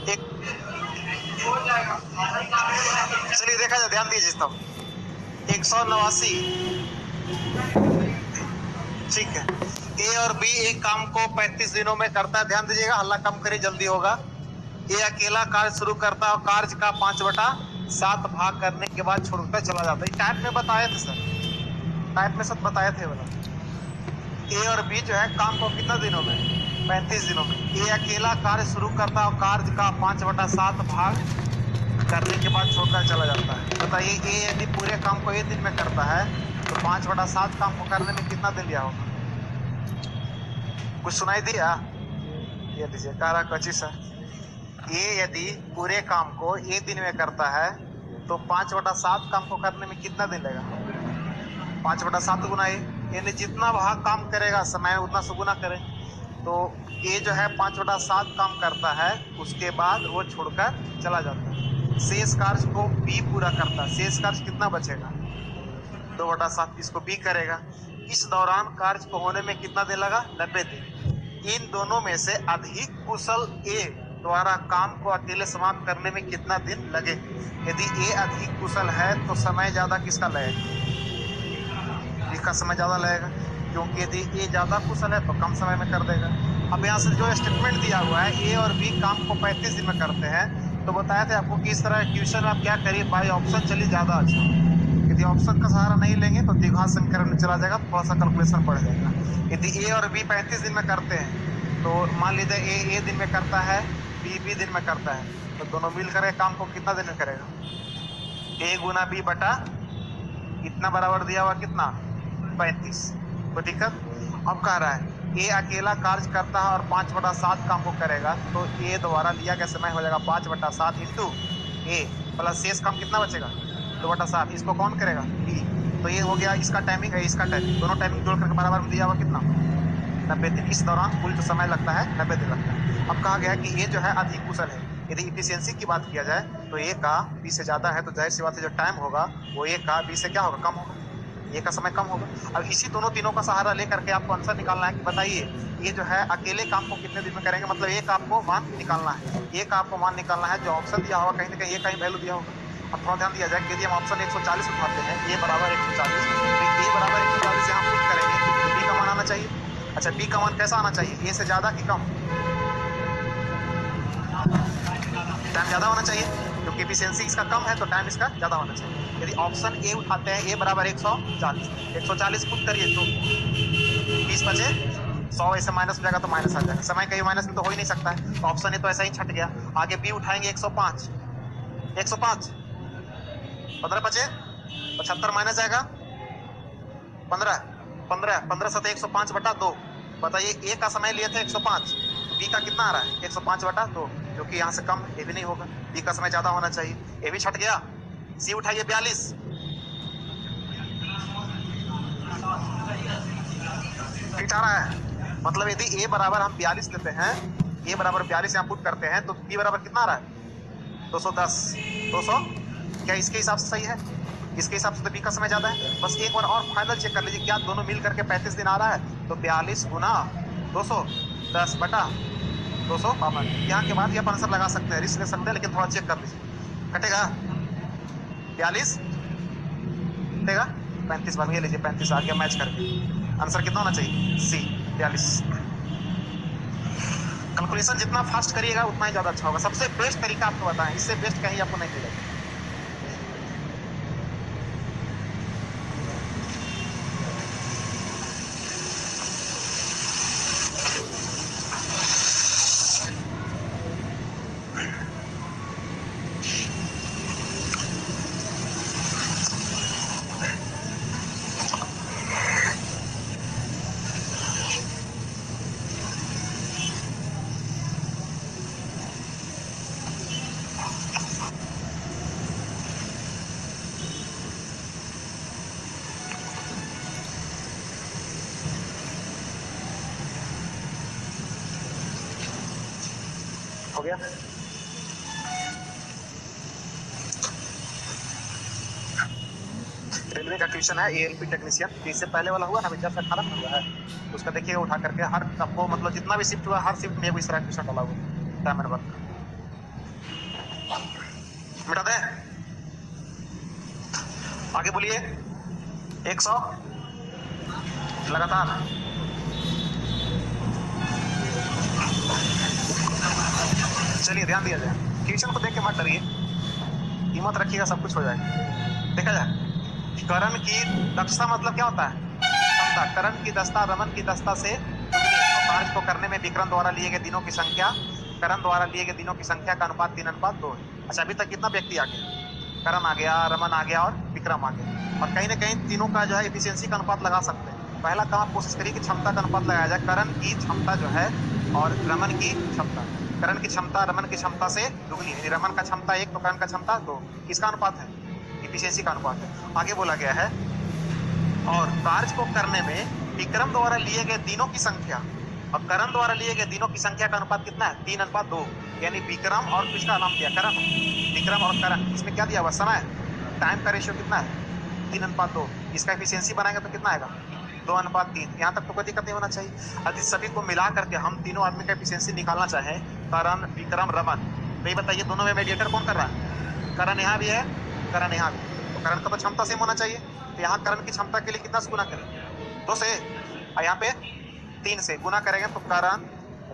एक चलिए देखा जाए, ध्यान दीजिए तब 189। ठीक है, ए और बी एक काम को 35 दिनों में करता है। ध्यान दीजिएगा, हल्ला कम करिए, जल्दी होगा। ये अकेला कार्य शुरू करता है और कार्य का 5/7 भाग करने के बाद छोड़कर चला जाता है। टाइप में बताए थे सर, टाइप में सब बताए थे वाला। ए और बी जो है काम को कितना दिनों में, 35 दिनों में। ए अकेला कार्य शुरू करता है और कार्य का 5/7 भाग करने के बाद छोड़कर चला जाता है। बताइए, ए यदि पूरे काम को 1 दिन में करता है तो 5/7 काम को करने में कितना दिन लिया होगा? कुछ सुनाई दिया? ये लीजिए कारा कची सर। ए यदि पूरे काम को 1 दिन में करता है तो 5/7 काम को करने में कितना दिन लगेगा? 5/7 गुना ए, यानी जितना भाग काम करेगा समय उतना सुगुना करें। तो ए जो है 5/7 काम करता है, उसके बाद वो छोड़कर चला जाता है। शेष कार्य को बी पूरा करता है। शेष कार्य कितना बचेगा? 2/7। इसको बी करेगा। इस दौरान कार्य को होने में कितना दिन लगा? 90 दिन। इन दोनों में से अधिक कुशल ए द्वारा काम को अकेले समाप्त करने में कितना दिन लगे? यदि ए अधिक कुशल है तो समय ज्यादा किसका लगेगा? बी का समय ज्यादा लगेगा, क्योंकि यदि ए ज्यादा कुशल है तो कम समय में कर देगा। अब यहाँ से जो स्टेटमेंट दिया हुआ है, ए और बी काम को 35 दिन में करते हैं, तो बताया था आपको कि इस तरह ट्यूशन आप क्या करिए, बाई ऑप्शन चलिए ज्यादा अच्छा। यदि ऑप्शन का सहारा नहीं लेंगे तो द्विघात समीकरण में चला जाएगा, थोड़ा सा कैलकुलेशन बढ़ जाएगा। यदि ए और बी 35 दिन में करते हैं तो मान लीजिए ए दिन में करता है, बी दिन में करता है, तो दोनों मिलकर काम को कितना दिन में करेगा? ए गुना बी बटा इतना बराबर दिया हुआ कितना? 35। कोई दिक्कत? अब कह रहा है ए अकेला कार्य करता है और 5/7 काम को करेगा, तो ए द्वारा लिया गया समय हो जाएगा 5/7 इंटू ए प्लस शेष काम कितना बचेगा? 2/7। इसको कौन करेगा? बी। तो ये हो गया इसका टाइमिंग है, इसका टाइमिंग, दोनों टाइमिंग जोड़ करके बराबर में दिया हुआ कितना? 90 दिन। इस दौरान कुल जो समय लगता है 90 दिन लगता है। अब कहा गया कि ये जो है अधिक कुशल है। यदि इफिशियंसी की बात किया जाए तो ए का बी से ज्यादा है, तो जाहिर सी बात है जो टाइम होगा वो ए का बी से क्या होगा? कम होगा। ए का समय कम होगा। अब इसी दोनों तीनों का सहारा लेकर के आपको आंसर निकालना है कि बताइए ये जो है अकेले काम को कितने दिन में करेंगे। मतलब ए का आपको मान निकालना है, ए का आपको मान निकालना है। जो ऑप्शन दिया होगा कहीं ना कहीं ए का ही वैल्यू दिया होगा। अब थोड़ा ध्यान दिया जाए कि यदि हम ऑप्शन 140 उठाते हैं, ए बराबर 140, तो ए बराबर 140 यहाँ पुट करेंगे तो बी का मान आना चाहिए। अच्छा, बी का मान कैसा आना चाहिए? ए से ज्यादा कि कम? टाइम ज्यादा होना चाहिए, क्योंकि एफिशिएंसी इसका कम है तो टाइम इसका ज्यादा होना चाहिए। यदि ऑप्शन ए उठाते हैं, ए बराबर 140 पुट करिए तो 20 बचे 100, ऐसे माइनस हो जाएगा तो माइनस आ जाएगा। समय कहीं माइनस में तो हो ही नहीं सकता है, तो ऑप्शन ए तो ऐसा ही छट गया। आगे बी उठाएंगे 105, 15 बचे 75 माइनस जाएगा 15, 15 7 105/2। बताइए ए का समय लिए थे 105, बी का कितना आ रहा है? 105/2, जो कि यहाँ से कम है, ए भी नहीं होगा। बी का समय ज्यादा होना चाहिए, ए भी छट गया। सी उठाइए 42, फिट आ रहा है। मतलब यदि ए बराबर हम 42 लेते हैं, ए बराबर 42 यहाँ पुट करते हैं, तो बी बराबर कितना आ रहा है? 210, 200। क्या इसके हिसाब से सही है? इसके हिसाब से तो बी का समय ज्यादा है। बस एक बार और फाइनल चेक कर लीजिए, क्या दोनों मिल करके 35 दिन आ रहा है? तो 42 गुना 210 बटा 252। यहाँ के बाद आप आंसर लगा सकते हैं, रिस्क ले सकते हैं, लेकिन थोड़ा चेक कर लीजिए। कटेगा 42, कटेगा 35 बन गया। लीजिए 35 आ गया मैच करके। आंसर कितना होना चाहिए? सी, 42। कैलकुलेशन जितना फास्ट करिएगा उतना ही ज्यादा अच्छा होगा। सबसे बेस्ट तरीका आपको बताएं, इससे बेस्ट कहीं आपको नहीं मिलेगा। हो गया? रेलवे का क्वेश्चन है, एएलपी टेक्नीशियन। इससे पहले वाला हुआ ना, जब से 18 में हुआ है, उसका देखिए उठा करके हर आपको मतलब जितना भी शिफ्ट हुआ हर शिफ्ट में इस तरह क्वेश्चन डाला हुआ टाइम एंड वर्क। मिटा दे, आगे बोलिए। 100 लगातार। चलिए ध्यान दिया जाए, क्वेश्चन को देख के मत डरिए, हिम्मत रखिएगा, सब कुछ हो जाएगा। देखा जाए, करण की दक्षता मतलब क्या होता है? क्षमता। करण की दस्ता रमन की दस्ता से दुगनी और कार्य को करने में विक्रम द्वारा लिए गए दिनों की संख्या करण द्वारा लिए गए दिनों की संख्या का अनुपात 3:2 है। अच्छा, अभी तक कितना व्यक्ति आ गया? करण आ गया, रमन आ गया और विक्रम आ गया। और कहीं ना कहीं तीनों का जो है एफिशिएंसी का अनुपात लगा सकते हैं। पहला काम आप कोशिश करिए कि क्षमता का अनुपात लगाया जाए। करण की क्षमता जो है और रमन की क्षमता, करण की क्षमता रमन की क्षमता से दुगनी है। रमन का क्षमता 1 तो करण का क्षमता 2, किसका अनुपात है? एफिशिएंसी का अनुपात है। आगे बोला गया है, और कार्य को करने में विक्रम द्वारा लिए गए दिनों की संख्या और करण द्वारा लिए गए दिनों की संख्या का अनुपात कितना है? 3:2। यानी विक्रम और किसका नाम दिया? करण। विक्रम और करण, इसमें क्या दिया हुआ? समय, टाइम का रेशियो कितना है? 3:2। इसका एफिशिएंसी बनाएंगे तो कितना आएगा? 2:3। यहाँ तक तो कोई दिक्कत नहीं होना चाहिए। यदि सभी को मिला करके हम तीनों आदमी का एफिशिएंसी निकालना चाहें, करण विक्रम रमन, तो ये बताइए दोनों में मीडिएटर कौन कर रहा है? करण यहाँ भी है, करण यहाँ भी, तो करण का तो क्षमता सेम होना चाहिए। तो यहाँ करण की क्षमता के लिए कितना से गुना करें? 2 से, और यहाँ पे 3 से गुना करेंगे तो करण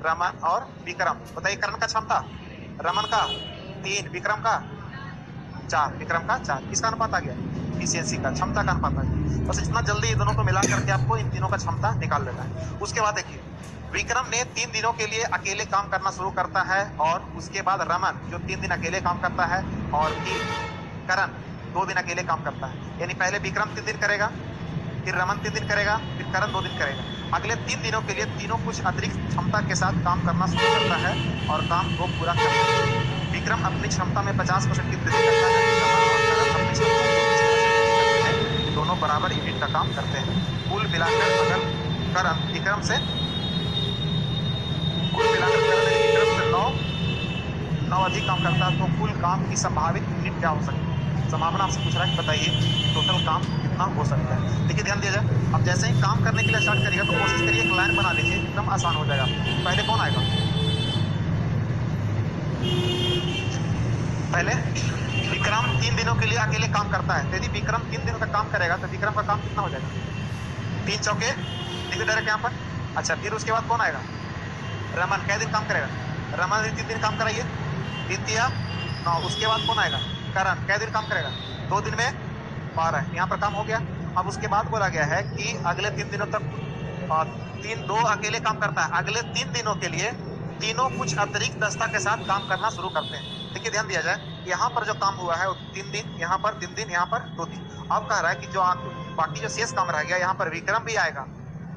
रमन और विक्रम। बताइए करण का क्षमता, रमन का 3, विक्रम का 4, विक्रम का 4, किसका अनुपात आ गया? एफिशिएंसी का, क्षमता का अनुपात आ गया। बस इतना जल्दी ये दोनों को मिला करके आपको इन तीनों का क्षमता निकाल लेना है। उसके बाद देखिए, विक्रम ने 3 दिनों के लिए अकेले काम करना शुरू करता है, और उसके बाद रमन जो 3 दिन अकेले काम करता है, और फिर करण 2 दिन अकेले काम करता है। यानी पहले विक्रम 3 दिन करेगा, फिर रमन 3 दिन करेगा, फिर करण 2 दिन करेगा। अगले 3 दिनों के लिए तीनों कुछ अतिरिक्त क्षमता के साथ काम करना शुरू करता है और काम को पूरा करता है। विक्रम अपनी क्षमता में 50% की वृद्धि करता है, रमन और करण अपनी क्षमता को इस तरह से वृद्धि करते हैं कि दोनों बराबर यूनिट का काम करते हैं। कुल मिलाकर अगर करण विक्रम से 9 अधिक काम करता है, तो कुल काम की संभावित यूनिट क्या हो सकती है? संभावना आपसे पूछ रहा है कि बताइए टोटल काम कितना हो सकता है। देखिए ध्यान दिया जाए, अब जैसे ही काम करने के लिए स्टार्ट करिएगा तो कोशिश करिए एक लाइन बना लीजिए, एकदम आसान हो जाएगा। पहले कौन आएगा? पहले विक्रम 3 दिनों के लिए अकेले काम करता है। यदि विक्रम 3 दिनों तक काम करेगा तो विक्रम का काम कितना हो जाएगा? 3 चौके, देखिए डायरेक्ट यहाँ पर। अच्छा, फिर उसके बाद कौन आएगा? रमन। कै दिन काम करेगा? रमन 3 दिन काम कराइए, द्वितीय 9। उसके बाद कौन आएगा? करण। कै दिन काम करेगा? 2 दिन में 12। यहाँ पर काम हो गया। अब उसके बाद बोला गया है कि अगले 3 दिनों तक 2 अकेले काम करता है। अगले 3 दिनों के लिए तीनों कुछ अतिरिक्त दस्ता के साथ काम करना शुरू करते हैं। देखिए ध्यान दिया जाए, यहाँ पर जो काम हुआ है वो 3 दिन, यहाँ पर 3 दिन, यहाँ पर 2 दिन। अब कह रहा है कि जो बाकी जो शेष काम रह गया, यहाँ पर विक्रम भी आएगा,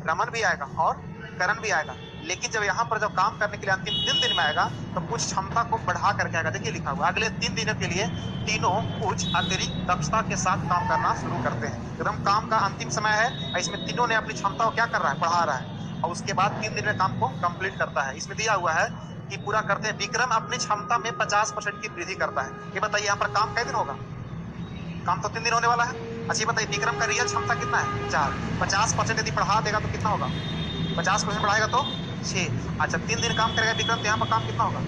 रमन भी आएगा और करण भी आएगा। लेकिन जब यहाँ पर जब काम करने के लिए अंतिम 3 दिन में आएगा तो कुछ क्षमता को बढ़ा करके आएगा। देखिए लिखा हुआ, अगले 3 दिनों के लिए तीनों कुछ अतिरिक्त दक्षता के साथ काम करना शुरू करते हैं। एकदम काम का अंतिम समय है, इसमें तीनों ने अपनी क्षमता को क्या कर रहा है? बढ़ा रहा है। और उसके बाद 3 दिन में काम को कंप्लीट करता है। इसमें दिया हुआ है कि पूरा करते हैं। विक्रम अपनी क्षमता में 50% की वृद्धि करता है। ये बताइए यहाँ पर काम कै दिन होगा? काम तो 3 दिन होने वाला है। अच्छा ये बताइए विक्रम का रियल क्षमता कितना है? 4। 50% यदि बढ़ा देगा तो कितना होगा? 50% बढ़ाएगा तो 6। अच्छा 3 दिन काम करेगा विक्रम, तो यहाँ पर काम कितना होगा?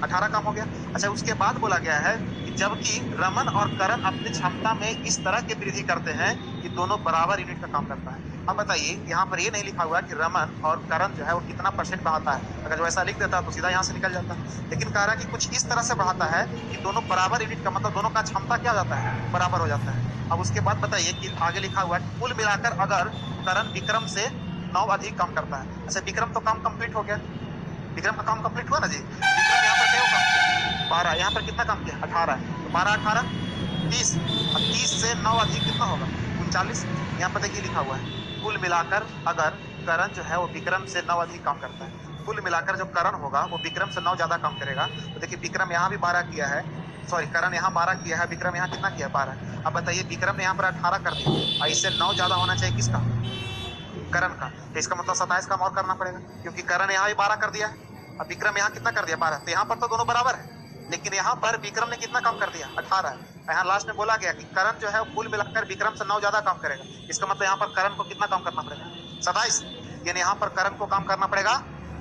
18 काम हो गया। अच्छा उसके बाद बोला गया है कि जबकि रमन और करण अपनी क्षमता में इस तरह की वृद्धि करते हैं कि दोनों बराबर यूनिट का काम करता है। अब बताइए यहाँ पर ये नहीं लिखा हुआ कि रमन और करण जो है वो कितना % बढ़ाता है। अगर जो ऐसा लिख देता तो सीधा यहाँ से निकल जाता, लेकिन कह रहा है कि कुछ इस तरह से बढ़ाता है कि दोनों बराबर यूनिट का, मतलब दोनों का क्षमता क्या हो जाता है? बराबर हो जाता है। अब उसके बाद बताइए कि आगे लिखा हुआ है कुल मिलाकर अगर करण विक्रम से 9 अधिक काम करता है। अच्छा विक्रम तो काम कंप्लीट हो गया, विक्रम का काम कंप्लीट हुआ ना जी। विक्रम यहाँ पर क्या काम किया? 12। यहाँ पर कितना काम किया? 18 है। तो 12 18 30, और 30 से 9 अधिक कितना होगा? 39। यहाँ पर देखिए लिखा हुआ है कुल मिलाकर अगर करण जो है वो विक्रम से 9 अधिक काम करता है। कुल मिलाकर जो करण होगा वो विक्रम से 9 ज्यादा काम करेगा। तो देखिए विक्रम यहाँ भी 12 किया है, सॉरी करण यहाँ 12 किया है, विक्रम यहाँ कितना किया? 12। अब बताइए विक्रम ने यहाँ पर 18 कर दिया, इससे 9 ज्यादा होना चाहिए किसका? करण का। तो इसका मतलब 27 काम और करना पड़ेगा, क्योंकि करण यहाँ भी 12 कर दिया है, अब विक्रम यहाँ कितना कर दिया? 12। तो यहाँ पर तो दोनों बराबर है, लेकिन यहाँ पर विक्रम ने कितना काम कर दिया? 18 है। यहाँ लास्ट में बोला गया कि करण जो है कुल मिलाकर विक्रम से 9 ज्यादा काम करेगा। इसका मतलब यहाँ पर करण को कितना काम करना पड़ेगा? 27। यानी यहाँ पर करण को काम करना पड़ेगा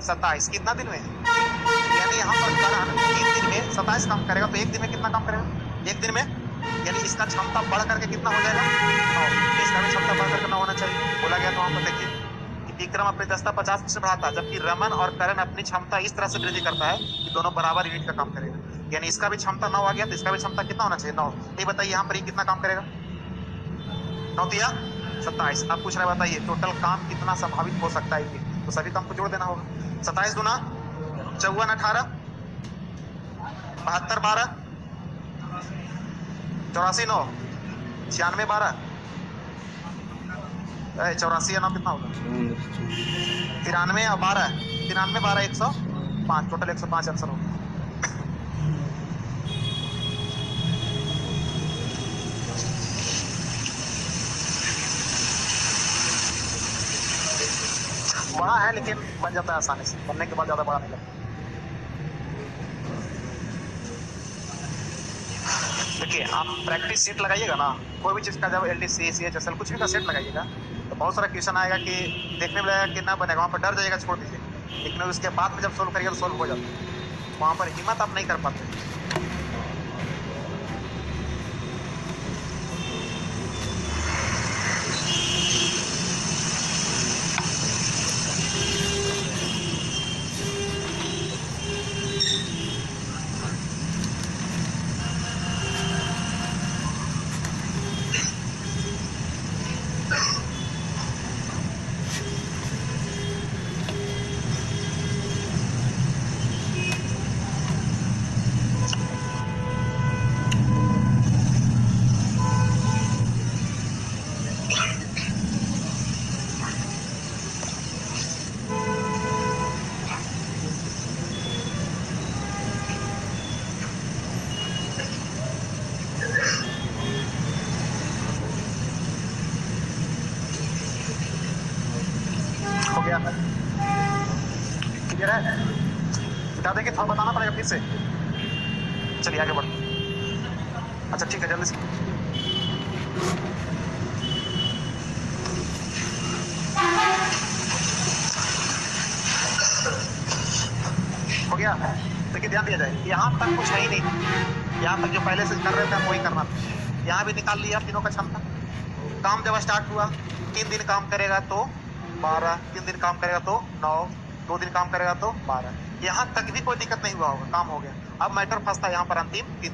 27। कितना दिन में? यानी यहाँ पर करण 3 दिन में 27 काम करेगा तो एक दिन में कितना काम करेगा? एक दिन में यानी इसका क्षमता बढ़ करके कितना हो जाएगा? 9। इसका भी क्षमता बढ़ करके 9 होना चाहिए। बोला गया तो वहां पर देखिए कि विक्रम अपनी दस्ता 50% बढ़ाता है, जबकि रमन और करण अपनी क्षमता इस तरह से वृद्धि करता है कि दोनों बराबर यूनिट का काम करेगा। यानी इसका भी क्षमता 9 आ गया तो इसका भी क्षमता कितना होना चाहिए? 9। ये बताइए यहाँ पर ये कितना काम करेगा? 9 तिया 27। अब पूछ रहा है बताइए टोटल काम कितना संभावित हो सकता है? तो सभी काम को जोड़ देना होगा। 27 गुना 54 18 72 12 84 9 96 12 84 या 9 कितना होगा? 93 और 12 93 12 105 टोटल 105 आंसर होगा। बड़ा है लेकिन बन जाता है आसानी से, बनने के बाद ज्यादा बड़ा नहीं लगता। देखिए आप प्रैक्टिस सेट लगाइएगा ना, कोई भी चीज़ का जब LDC CHSL कुछ भी का सेट लगाइएगा तो बहुत सारा क्वेश्चन आएगा कि देखने में लगेगा कि ना बनेगा, वहाँ पर डर जाएगा, छोड़ दीजिए। लेकिन उसके बाद में जब सोल्व करिएगा तो सोल्व हो जाता है। वहाँ पर हिम्मत आप नहीं कर पाते। क्लियर है? बता देंगे थोड़ा बताना पड़ेगा फिर से। चलिए आगे बढ़ो। अच्छा ठीक है जल्दी से। हो गया? देखिए ध्यान दिया जाए, यहाँ तक कुछ है ही नहीं। यहाँ तक जो पहले से कर रहे थे हम वही करना था। यहाँ भी निकाल लिया तीनों का क्षमता। काम जब स्टार्ट हुआ 3 दिन काम करेगा तो 12, 3 दिन काम करेगा तो 9, 2 दिन काम करेगा तो 12। यहाँ तक भी कोई दिक्कत नहीं हुआ होगा, काम हो गया। अब मैटर फंसता है यहाँ पर अंतिम 3 दिन।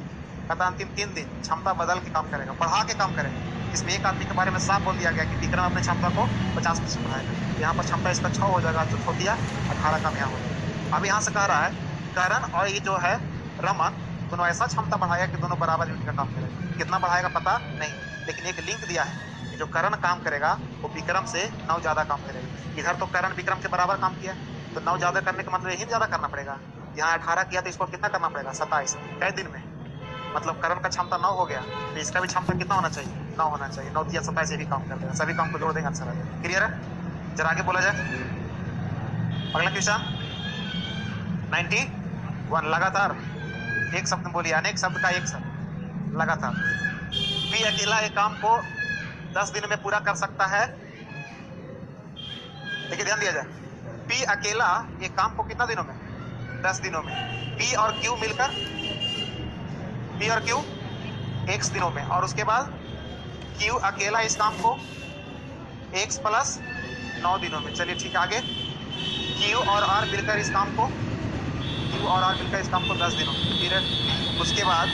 कहता अंतिम 3 दिन क्षमता बदल के काम करेगा, बढ़ा के काम करेगा। इसमें एक आदमी के बारे में साफ बोल दिया गया कि विक्रम अपने क्षमता को 50% बढ़ाएगा। यहाँ पर क्षमता इसका 6 हो जाएगा तो 6 दिया 18 काम यहाँ हो जाएगा। अब यहाँ से कह रहा है करण और ये जो है रमन दोनों ऐसा क्षमता बढ़ाएगा कि दोनों बराबर यूनिट का काम करेगा। कितना बढ़ाएगा पता नहीं, लेकिन एक लिंक दिया है कि जो करण काम करेगा वो विक्रम से 9 ज्यादा काम करेगा। इधर तो करण विक्रम के बराबर काम किया तो 9 ज्यादा करने का मतलब यही ज्यादा करना पड़ेगा। यहाँ 18 किया तो इसको कितना करना पड़ेगा? 27 कई दिन में, मतलब करण का क्षमता 9 हो गया तो इसका भी क्षमता कितना होना चाहिए? 9 होना चाहिए। 9 दिया 27 ये भी काम कर देगा, सभी काम को जोड़ देंगे आंसर आ जाएगा। क्लियर है? जरा आगे बोला जाए। अगला क्वेश्चन 91 लगातार एक शब्द बोलिए, अनेक शब्द का एक शब्द लगातार। पी अकेला एक काम को 10 दिन में पूरा कर सकता है। देखिए ध्यान दिया जाए, पी अकेला एक काम को कितना दिनों में? 10 दिनों में। पी और क्यू मिलकर, पी और क्यू x दिनों में, और उसके बाद क्यू अकेला इस काम को x प्लस 9 दिनों में। चलिए ठीक है आगे। क्यू और आर मिलकर इस काम को, क्यू और आर मिलकर इस काम को 10 दिनों में। फिर उसके बाद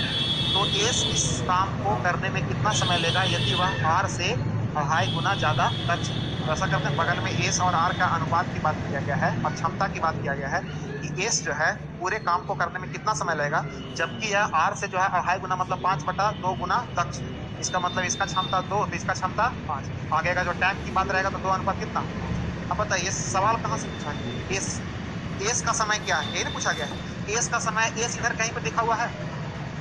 तो एस इस काम को करने में कितना समय लेगा यदि वह आर से 2.5 गुना ज्यादा दक्ष है। तो ऐसा करते हैं, बगल में एस और आर का अनुपात की बात किया गया है और क्षमता की बात किया गया है कि एस जो है पूरे काम को करने में कितना समय लगेगा, जबकि यह आर से जो है 2.5 गुना मतलब 5/2 गुना दक्ष है। इसका मतलब इसका क्षमता 2 तो इसका क्षमता 5। आगे का जो टाइम की बात रहेगा तो 2 अनुपात कितना। अब बताइए सवाल कहाँ से पूछा गया? एस का समय क्या है, यही नहीं पूछा गया है। एस का समय, एस इधर कहीं पर लिखा हुआ है।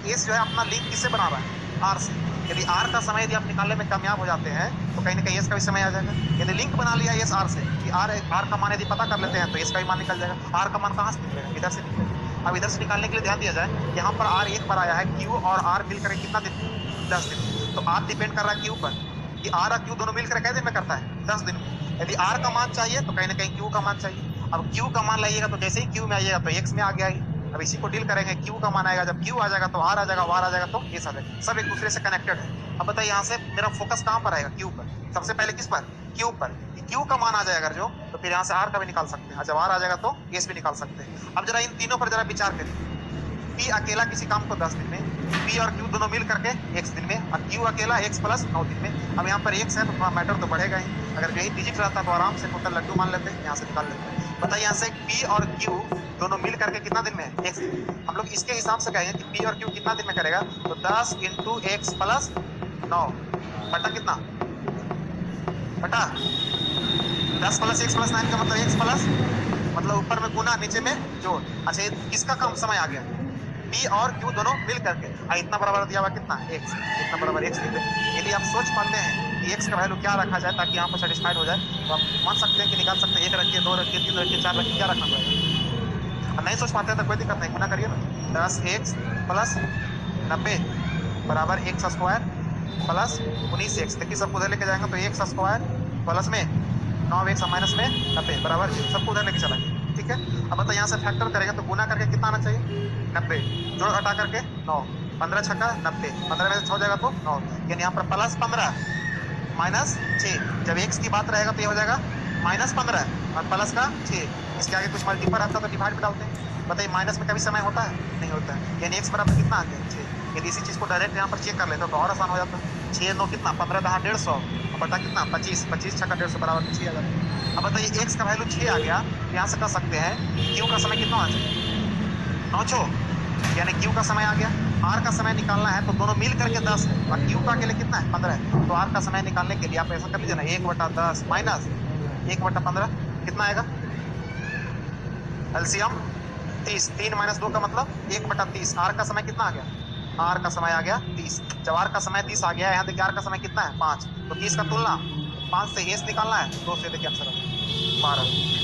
एस जो है अपना लिंक किससे बना रहा है? आर से। यदि आर का समय यदि आप निकालने में कामयाब हो जाते हैं तो कहीं ना कहीं एस का भी समय आ जाएगा। यदि लिंक बना लिया एस आर से कि आर का मान यदि पता कर लेते हैं तो एस का भी मान निकल जाएगा। आर का मान कहाँ से निकलेगा? इधर से निकलेगा। अब इधर से निकालने के लिए ध्यान दिया जाए, यहाँ पर आर एक बार आया है, क्यू और आर मिलकर कितना दिन? 10 दिन। तो आर डिपेंड कर रहा है क्यू पर कि आर और क्यू दोनों मिलकर कितने दिन में करता है? 10 दिन में। यदि आर का मान चाहिए तो कहीं ना कहीं क्यू का मान चाहिए। अब क्यू का मान लाइएगा तो जैसे ही क्यू में आइएगा तो एक्स में आ गया, अब इसी को डील करेंगे, क्यू का मान आएगा, जब क्यू आ जाएगा तो आर आ जाएगा, आर आ जाएगा तो एस आ जाएगा, सब एक दूसरे से कनेक्टेड है। अब बताइए यहाँ से मेरा फोकस कहाँ पर आएगा, क्यू पर, सबसे पहले किस पर, क्यू पर। क्यू का मान आ जाएगा अगर जो, तो फिर यहाँ से आर का भी निकाल सकते हैं, जब आर आ जाएगा तो एस भी निकाल सकते हैं। अब जरा इन तीनों पर जरा विचार करिए, पी अकेला किसी काम को 10 दिन में, पी और क्यू दोनों मिल करके x दिन में, और क्यू अकेला x प्लस 9 दिन में। अब यहाँ पर x है तो थोड़ा मैटर तो बढ़ेगा ही, अगर यही डिजिट रहता तो आराम से टोटल लड्डू मान लेते, यहाँ से निकाल लेते। बताइए यहाँ से p और q दोनों मिल करके कितना दिन में है, x दिन। हम लोग इसके हिसाब से कहेंगे कि p और q कितना दिन में करेगा, तो 10 इंटू x प्लस 9 बटा कितना, बटा 10 प्लस x प्लस 9 का मतलब x प्लस, मतलब ऊपर में गुना नीचे में जोड़। अच्छा ये किसका कम समय आ गया, P और Q दोनों मिल करके, इतना बराबर दिया हुआ कितना x, इतना बराबर x लिख दें। यदि आप सोच पाते हैं कि x का वैल्यू क्या रखा जाए ताकि यहाँ पर सेटिस्फाइड हो जाए, तो आप मान सकते हैं कि निकाल सकते हैं, 1 रखिए, 2 रखिए, 3 रखिए, 4 रखिए, क्या रखना पड़ेगा। और नहीं सोच पाते हैं तो कोई दिक्कत नहीं, गुना करिए ना, 10x प्लस 90 बराबर x स्क्वायर प्लस 19x। देखिए सबको उधर लेके जाएंगे तो x स्क्वायर प्लस में 9x माइनस में 90 बराबर, सबको उधर लेके चलाएंगे, ठीक है। अब बताइए यहाँ से फैक्टर करेंगे तो गुना करके कितना आना चाहिए, 90, जोड़ घटा करके 9, 15 छक्का 90, 15 में से 6 जाएगा तो 9, यानी यहाँ पर प्लस 15 माइनस 6, जब x की बात रहेगा तो ये हो जाएगा माइनस 15 और प्लस का 6, इसके आगे कुछ मल्टीपल आता तो डिवाइड में डालते हैं। बताइए माइनस में कभी समय होता है, नहीं होता है, यानी x बराबर कितना आ गया 6। यदि इसी चीज को डायरेक्ट यहाँ पर चेक कर लेते तो और आसान हो जाता है, 6 9 कितना, 15 10 150 और बटा कितना 25, 25 छक्का 150 बराबर 6 आ जाता है। अब बताइए x का वैल्यू 6 आ गया, यहाँ से कर सकते हैं q का समय कितना होना चाहिए, 9 छो, यानी q का समय आ गया। r का समय निकालना है तो दोनों मिल करके 10 है और q का अकेले कितना है 15 है, तो r का समय निकालने के लिए आप ऐसा कर लीजिए ना, 1/10 माइनस 1/15 कितना आएगा, एलसीएम 30, 3 माइनस 2 का मतलब 1/30। r का समय कितना आ गया, r का समय आ गया 30। जब r का समय 30 आ गया, यहाँ देखिए r का समय कितना है 5, तो 30 का तुलना 5 से s निकालना है, 2 से देखिए आंसर 12।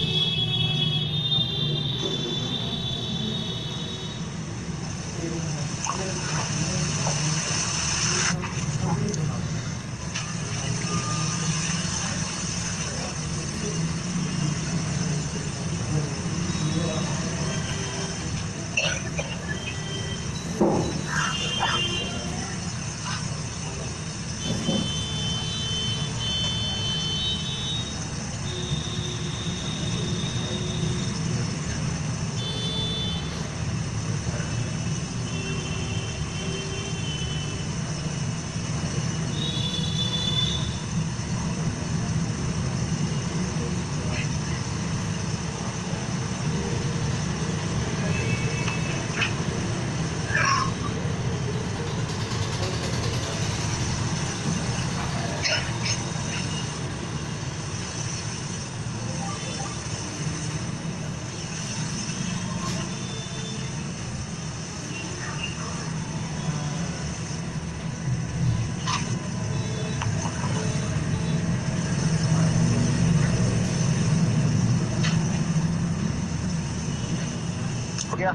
हो गया,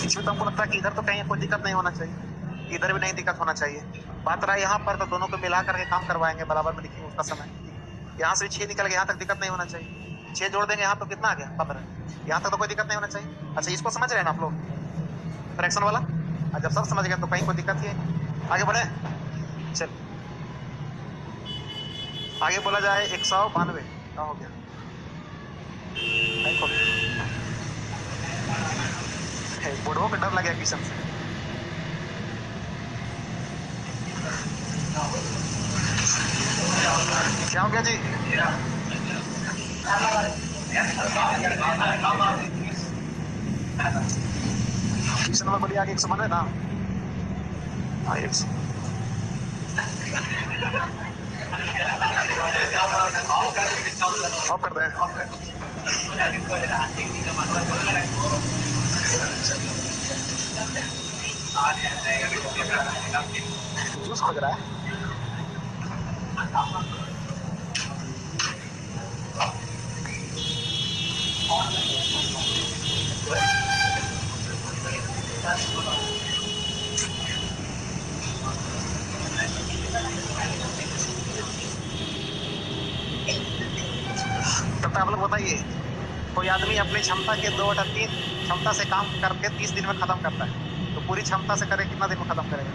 इसमें तो हमको लगता है कि इधर तो कहीं कोई दिक्कत नहीं होना चाहिए, इधर भी नहीं दिक्कत होना चाहिए। बात रहा यहाँ पर तो दोनों को मिला करके काम करवाएंगे, बराबर में लिखेंगे उसका समय। यहाँ से 6 निकल गया, यहाँ तक दिक्कत नहीं होना चाहिए, 6 जोड़ देंगे यहाँ तो कितना आ गया 15, यहाँ तक तो कोई दिक्कत नहीं होना चाहिए। अच्छा इसको समझ रहे हैं ना आप लोग, फ्रैक्शन वाला, जब सब समझ गए तो कहीं कोई दिक्कत ही है। आगे बढ़े, चल आगे बोला जाए 192 क्या हो गया, बुढ़ो को डर लगे किशन से। क्या हो गया जी, किशन नंबर बोलिए आगे 192 ना, हाँ 100 ऑफ कर दें। जूस खोज रहा है, तब तक आप लोग बताइए कोई आदमी अपनी क्षमता के 2/3 क्षमता से काम करके 30 दिन में खत्म करता है, तो पूरी क्षमता से करे कितना दिन में खत्म करेगा?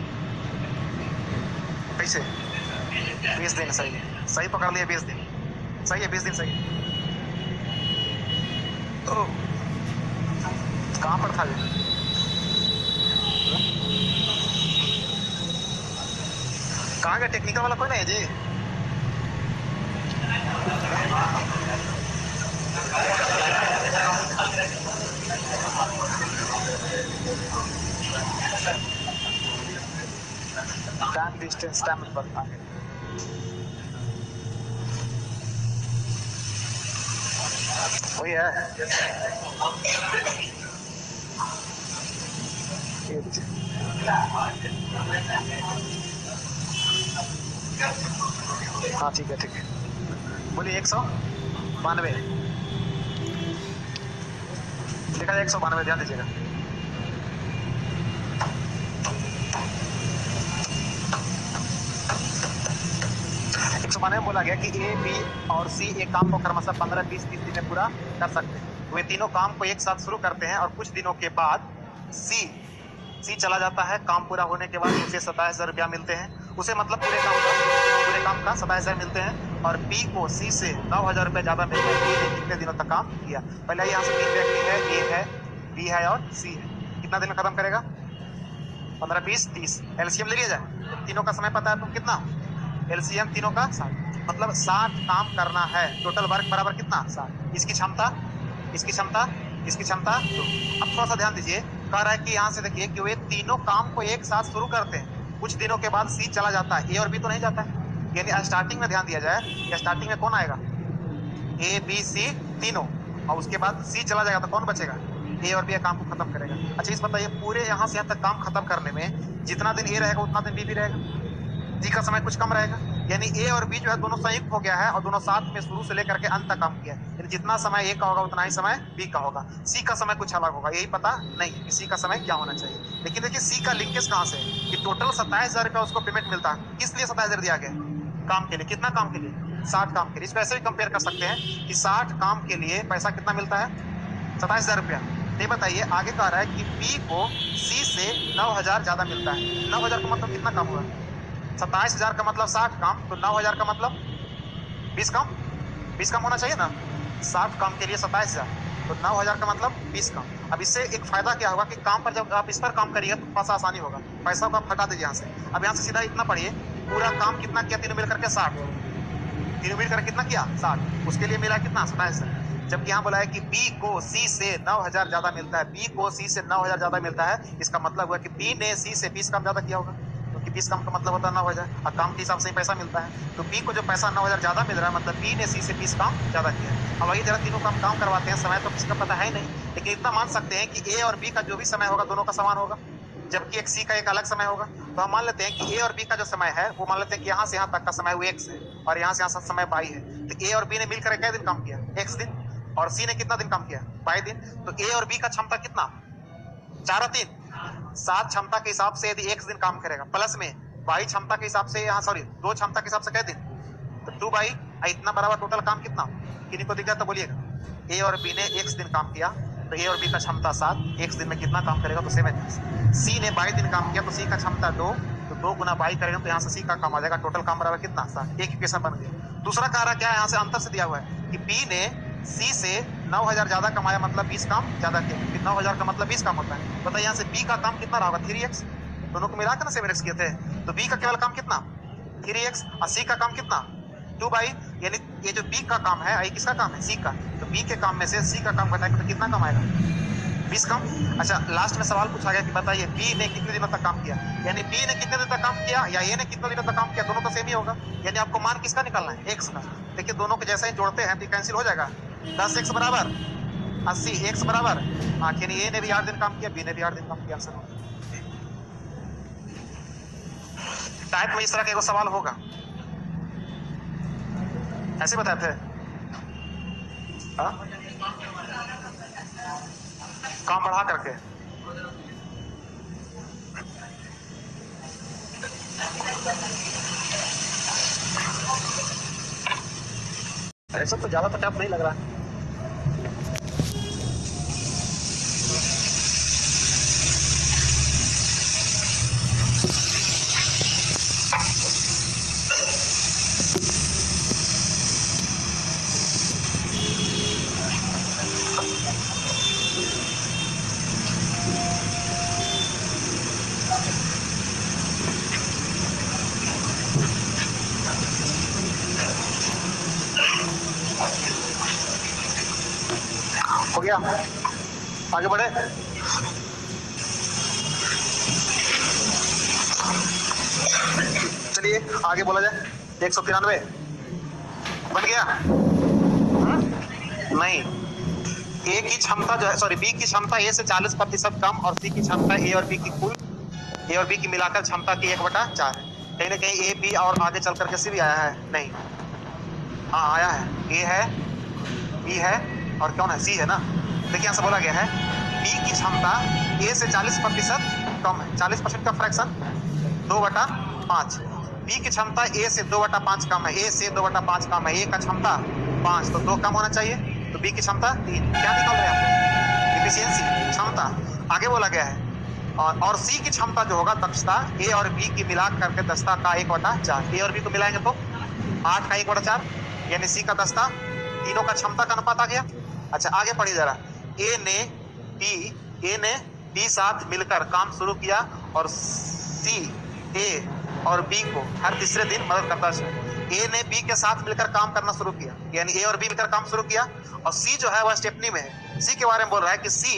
कैसे? 20 दिन। सही है, सही पकड़ लिया, 20 दिन सही है, 20 दिन सही है। तो कहाँ पर था ये? कहाँ गया? टेक्निकल वाला कोई नहीं है जी? टाइम डिस्टेंस टाइम पर वही है। हाँ ठीक है, ठीक है, बोलिए। 192 लिखा है, 192 ध्यान दीजिएगा। बोला गया कि ए, बी और सी एक काम को क्रमशः 15-20 दिन में पूरा कर सकते हैं। वे तीनों काम को एक साथ शुरू करते हैं और कुछ दिनों के बाद सी चला जाता है। काम पूरा होने के बाद उसे 27,000 रुपया मिलते हैं। उसे मतलब पूरे काम का 27,000 मिलते हैं। और बी को सी से 9,000 रुपया ज्यादा मिलते हैं। ए ने कितने दिनों तक काम किया? पहले यहाँ से 3 व्यक्ति है, ए है, बी है और सी है। कितना दिन में खत्म करेगा? 15, 20, 30। एलसीएम ले लिया जाए। तीनों का समय पता है तुम कितना? एलसीएम तीनों का 60, मतलब 60 काम करना है। टोटल वर्क बराबर कितना? 60। इसकी क्षमता 2। अब थोड़ा सा ध्यान दीजिए, कह रहा है कि यहाँ से देखिए कि वे तीनों काम को एक साथ शुरू करते हैं। कुछ दिनों के बाद सी चला जाता है, ए और बी तो नहीं जाता है। यानी स्टार्टिंग में ध्यान दिया जाए, स्टार्टिंग में कौन आएगा? ए, बी, सी तीनों, और उसके बाद सी चला जाएगा तो कौन बचेगा? ए और बी काम को खत्म करेगा। अच्छा इस बताइए, पूरे यहाँ से यहाँ तक काम खत्म करने में जितना दिन ए रहेगा उतना दिन बी भी रहेगा। डी का समय कुछ कम रहेगा। यानी ए और बी जो है दोनों संयुक्त हो गया है और दोनों साथ में शुरू से लेकर के अंत तक काम किया है। यानी जितना समय ए का होगा उतना ही समय बी का होगा। सी का समय कुछ अलग होगा, यही पता नहीं कि सी का समय क्या होना चाहिए। लेकिन देखिए सी का लिंकेज कहाँ से है कि टोटल 27,000 रुपया उसको पेमेंट मिलता है। किस लिए 27,000 दिया गया? काम के लिए। कितना काम के लिए? 60 काम के लिए। इसको ऐसे भी कंपेयर कर सकते हैं कि 60 काम के लिए पैसा कितना मिलता है? 27,000 रुपया। ये बताइए, आगे कह रहा है कि बी को सी से 9,000 ज्यादा मिलता है। 9,000 का मतलब कितना काम हुआ? 27,000 का मतलब 60 काम, तो 9,000 का मतलब 20 काम। 20 काम होना चाहिए ना। 60 काम के लिए 27,000, तो 9,000 का मतलब 20 काम। अब इससे एक फायदा क्या होगा कि काम पर जब आप इस पर काम करिएगा तो थोड़ा सा आसानी होगा। पैसा को आप हटा दीजिए यहाँ से। अब यहाँ से सीधा इतना पढ़िए, पूरा काम कितना किया? तीनों मिलकर के 60। तीनों मिलकर कितना किया? 60। उसके लिए मिला कितना? 27,000। जबकि यहाँ बोला है कि बी को सी से 9,000 ज्यादा मिलता है। बी को सी से 9,000 ज्यादा मिलता है, इसका मतलब हुआ कि बी ने सी से 20 काम ज्यादा किया होगा, क्योंकि 20 काम का मतलब होता है 9,000 और काम के हिसाब से ही पैसा मिलता है। तो बी को जो पैसा 9,000 ज्यादा मिल रहा है, मतलब बी ने सी से 20 काम ज्यादा किया। अब वही जरा तीनों काम करवाते हैं। समय तो किसका पता है नहीं, लेकिन इतना मान सकते हैं कि ए और बी का जो भी समय होगा दोनों का समान होगा, जबकि एक सी का एक अलग समय होगा। तो हम मान लेते हैं कि ए और बी का जो समय है वो मान लेते हैं कि यहाँ से यहाँ तक का समय वो x है और यहाँ से यहाँ समय y है। तो ए और बी ने मिलकर कितने दिन काम किया? x दिन। और सी ने कितना दिन काम किया? y दिन। तो ए और बी का क्षमता कितना? 4 और 3 7 क्षमता के हिसाब से यदि x दिन काम करेगा, प्लस में y क्षमता के हिसाब से, यहाँ सॉरी 2 क्षमता के हिसाब से कितने दिन? तो 2 इतना बराबर टोटल काम कितना? किन्हीं को दिख रहा तो बोलिएगा। ए और बी ने x दिन काम किया, तो ए और बी का क्षमता 7, x दिन में कितना काम करेगा? तो 7। सी ने 22 दिन काम किया, तो सी का क्षमता 2, तो 2 गुना 22 करेगा तो यहाँ से सी का काम आ जाएगा। टोटल काम बराबर कितना? 7। एक इक्वेशन बन गया। दूसरा कह रहा क्या है, यहाँ से अंतर से दिया हुआ है कि बी ने सी से 9,000 ज्यादा कमाया, मतलब 20 काम ज्यादा किया। 9,000 का मतलब 20 काम होता है। बताइए यहाँ से बी का काम कितना रहा होगा? 3x। दोनों को मिलाकर ना 7x किए थे, तो बी का केवल काम कितना? 3x। और सी का काम कितना? 2 बाई, यानी ये जो बी का काम है, ये किसका काम है? सी का। तो बी के काम में से सी का काम घटाएंगे तो कितना कमाएगा? 20 काम। अच्छा लास्ट में सवाल पूछा गया कि बताइए बी ने कितने दिनों तक काम किया, यानी बी ने कितने दिन तक काम किया या ए ने कितने दिनों तक काम किया, दोनों तो सेम ही होगा। यानी आपको मान किसका निकालना है? x का। देखिए दोनों को जैसे ही जोड़ते हैं तो कैंसिल हो जाएगा। 10x बराबर 80, x बराबर 8। यानी ए ने भी 8 दिन काम किया, बी ने भी 8 दिन काम किया। आंसर होगा। टाइप में इस तरह का एक सवाल होगा, ऐसे बताए थे। काम बढ़ा करके ऐसा तो ज्यादा तो टफ नहीं लग रहा है। गया, आगे बढ़े। चलिए आगे बोला जाए। 193 बन गया। नहीं, ए की क्षमता जो है, सॉरी बी की क्षमता ए से 40% कम और सी की क्षमता ए और बी की कुल ए और बी की मिलाकर क्षमता की 1/4 है। कहीं ना कहीं ए बी और आगे चल करके सी भी आया है? नहीं, हाँ आया है। ए है, बी है और कौन है? सी है ना। देखिए यहाँ से बोला गया है बी की क्षमता ए से 40% कम है। 40% का फ्रैक्शन 2/5। बी की क्षमता ए से 2/5 कम है। ए से 2/5 कम है। ए का क्षमता 5, तो 2 कम होना चाहिए, तो बी की क्षमता 3। क्या निकाल रहे हैं आप? एफिशिएंसी, क्षमता। आगे बोला गया है और सी की क्षमता जो होगा दक्षता ए और बी की मिला करके दक्षता का 1/4। ए और बी को मिलाएंगे तो 8 का 1/4, यानी सी का दक्षता, तीनों का क्षमता का अनुपात आ गया। अच्छा आगे पढ़िए जरा। ए ने बी साथ मिलकर काम शुरू किया और सी ए और बी को हर तीसरे दिन मदद करता है। ए ने बी के साथ मिलकर काम करना शुरू किया, यानी ए और बी मिलकर काम शुरू किया, और सी जो है वह स्टेपनी में है। सी के बारे में बोल रहा है कि सी